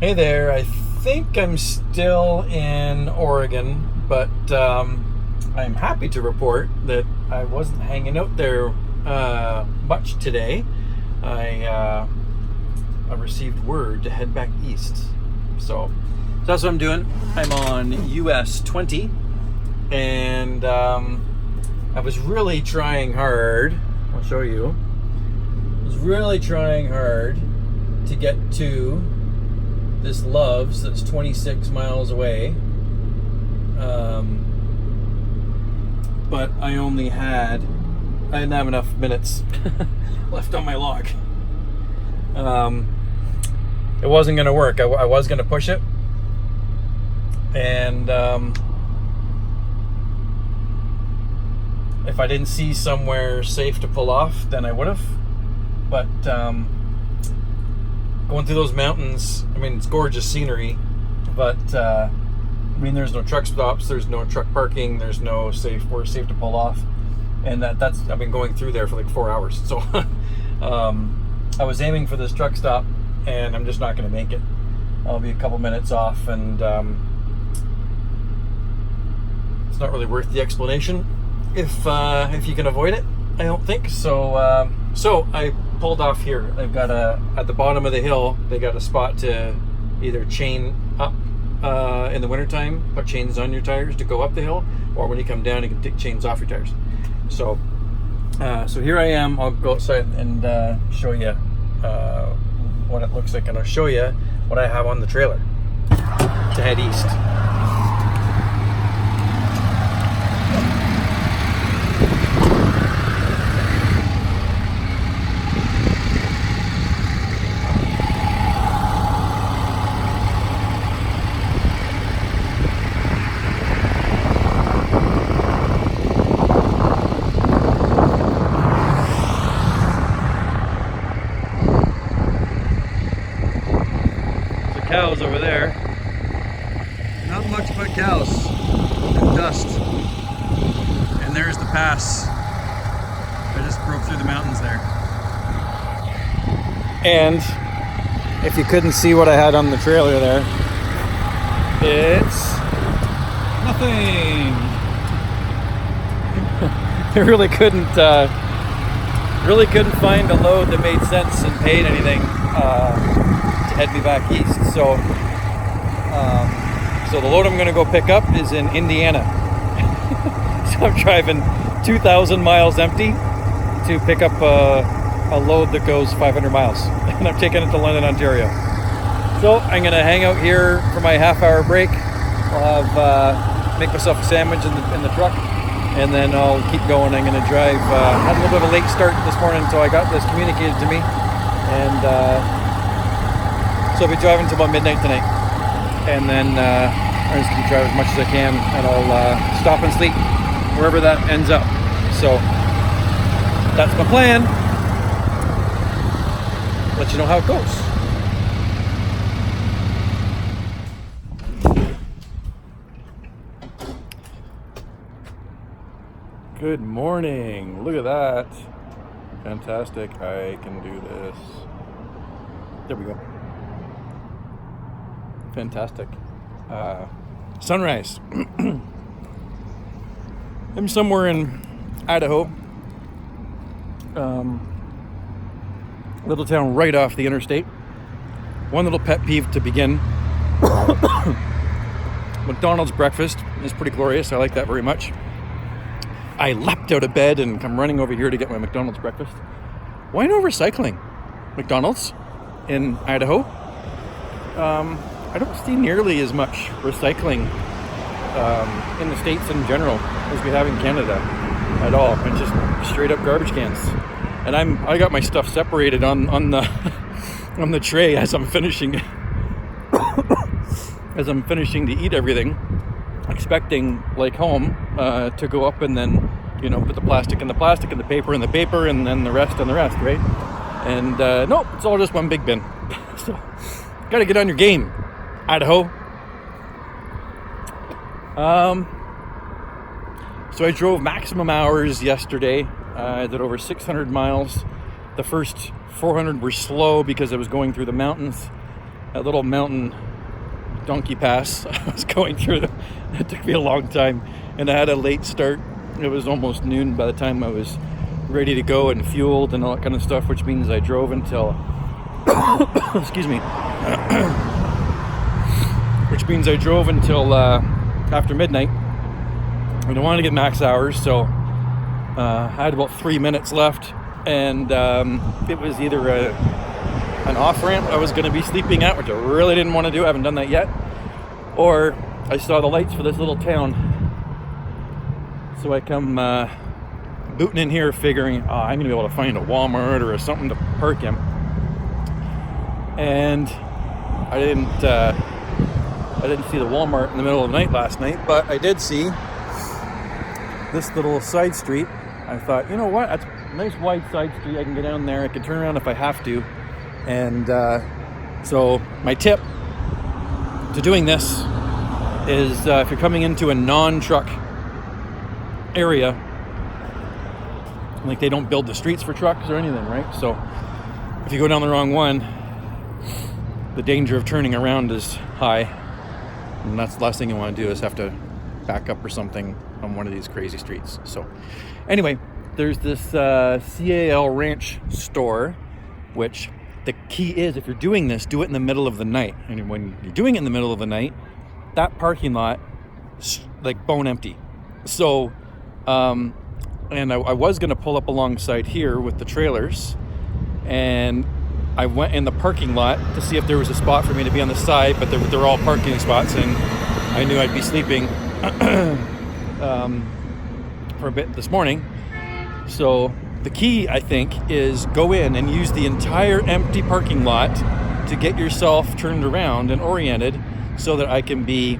Hey there, I think I'm still in Oregon, but I'm happy to report that I wasn't hanging out there much today. I received word to head back east. So that's what I'm doing. I'm on US 20, and I was really trying hard. I'll show you. I was really trying hard to get to this Love's that's 26 miles away, but I didn't have enough minutes left on my log. It wasn't going to work. I was going to push it, and if I didn't see somewhere safe to pull off, then I would have. But going through those mountains, I mean, it's gorgeous scenery, but there's no truck stops, there's no truck parking, there's no safe to pull off, and that's I've been going through there for like 4 hours. So I was aiming for this truck stop, and I'm just not going to make it. I'll be a couple minutes off, and it's not really worth the explanation if you can avoid it. I don't think so. So I pulled off here. They've got at the bottom of the hill, they got a spot to either chain up in the wintertime, put chains on your tires to go up the hill, or when you come down, you can take chains off your tires. So here I am. I'll go outside and show you what it looks like, and I'll show you what I have on the trailer to head east. Cows over there. Not much but cows and dust. And there's the pass. I just broke through the mountains there. And if you couldn't see what I had on the trailer there, it's nothing. I really couldn't find a load that made sense and paid anything to head me back east. So the load I'm going to go pick up is in Indiana. So I'm driving 2,000 miles empty to pick up a load that goes 500 miles, and I'm taking it to London, Ontario. So I'm going to hang out here for my half-hour break. I'll have make myself a sandwich in the truck, and then I'll keep going. I'm going to drive. Had a little bit of a late start this morning, so I got this communicated to me, and so I'll be driving until about midnight tonight, and then I'm just going to drive as much as I can, and I'll stop and sleep wherever that ends up. So that's my plan. Let you know how it goes. Good morning. Look at that. Fantastic. I can do this. There we go. Fantastic. Sunrise. I'm somewhere in Idaho. Little town right off the interstate. One little pet peeve to begin. McDonald's breakfast is pretty glorious. I like that very much. I leapt out of bed and come running over here to get my McDonald's breakfast. Why no recycling? McDonald's in Idaho. I don't see nearly as much recycling in the States in general as we have in Canada at all. It's just straight up garbage cans. And I got my stuff separated on the on the tray as I'm finishing to eat everything, expecting like home to go up and then put the plastic in the plastic and the paper in the paper and then the rest on the rest, right? And no, it's all just one big bin. So gotta get on your game, Idaho. So I drove maximum hours yesterday. I did over 600 miles. The first 400 were slow because I was going through the mountains. that little mountain donkey pass I was going through. It took me a long time, and I had a late start. It was almost noon by the time I was ready to go and fueled and all that kind of stuff, which means I drove until excuse me which means I drove until after midnight, and I wanted to get max hours, so I had about 3 minutes left, and it was either an off-ramp I was going to be sleeping at, which I really didn't want to do, I haven't done that yet, or I saw the lights for this little town. So I come booting in here figuring, I'm going to be able to find a Walmart or something to park in. And I didn't see the Walmart in the middle of the night last night, but I did see this little side street. I thought, you know what, that's a nice wide side street. I can get down there. I can turn around if I have to. And so my tip to doing this is if you're coming into a non-truck area, like they don't build the streets for trucks or anything, right? So if you go down the wrong one, the danger of turning around is high, and that's the last thing you want to do is have to back up or something on one of these crazy streets. So anyway, there's this CAL Ranch store, which the key is, if you're doing this, do it in the middle of the night. And when you're doing it in the middle of the night, that parking lot like bone empty. So and I was going to pull up alongside here with the trailers, and I went in the parking lot to see if there was a spot for me to be on the side, but they're all parking spots, and I knew I'd be sleeping for a bit this morning. So the key, I think, is go in and use the entire empty parking lot to get yourself turned around and oriented so that I can be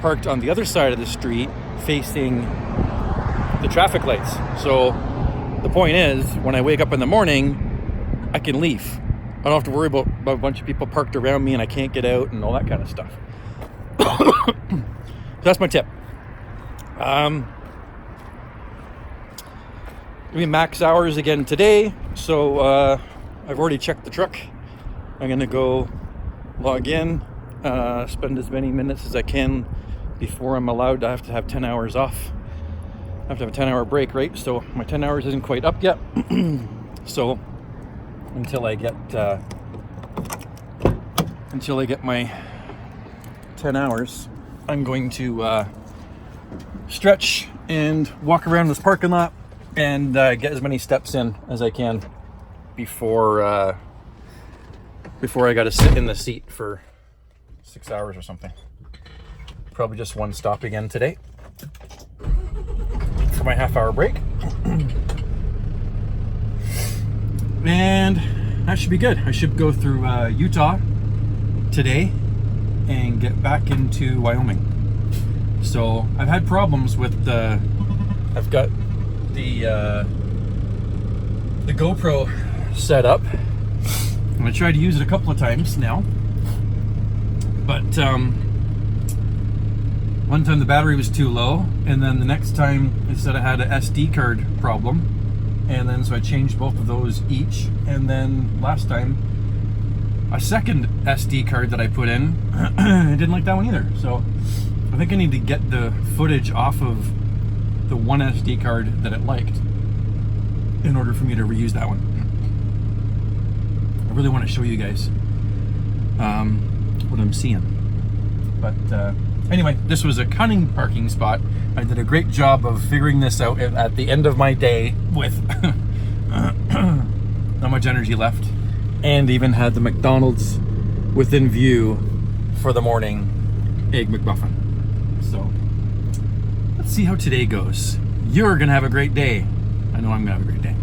parked on the other side of the street facing the traffic lights. So the point is, when I wake up in the morning, I can leave. I don't have to worry about a bunch of people parked around me and I can't get out and all that kind of stuff. So that's my tip. We max hours again today, so I've already checked the truck. I'm gonna go log in, spend as many minutes as I can before I'm allowed to have 10 hours off. I have to have a 10-hour break, right? So my 10 hours isn't quite up yet. So until I get my 10 hours, I'm going to stretch and walk around this parking lot and get as many steps in as I can before I got to sit in the seat for 6 hours or something. Probably just one stop again today for my half-hour break. And that should be good. I should go through Utah today and get back into Wyoming. So I've had problems with I've got the GoPro set up. I tried to use it a couple of times now, but one time the battery was too low, and then the next time it said I had an SD card problem, and then so I changed both of those each, and then last time a second SD card that I put in, I didn't like that one either. So I think I need to get the footage off of the one SD card that it liked in order for me to reuse that one. I really want to show you guys what I'm seeing. But anyway, this was a cunning parking spot. I did a great job of figuring this out at the end of my day with not much energy left, and even had the McDonald's within view for the morning Egg McMuffin. So let's see how today goes. You're gonna have a great day. I know I'm gonna have a great day.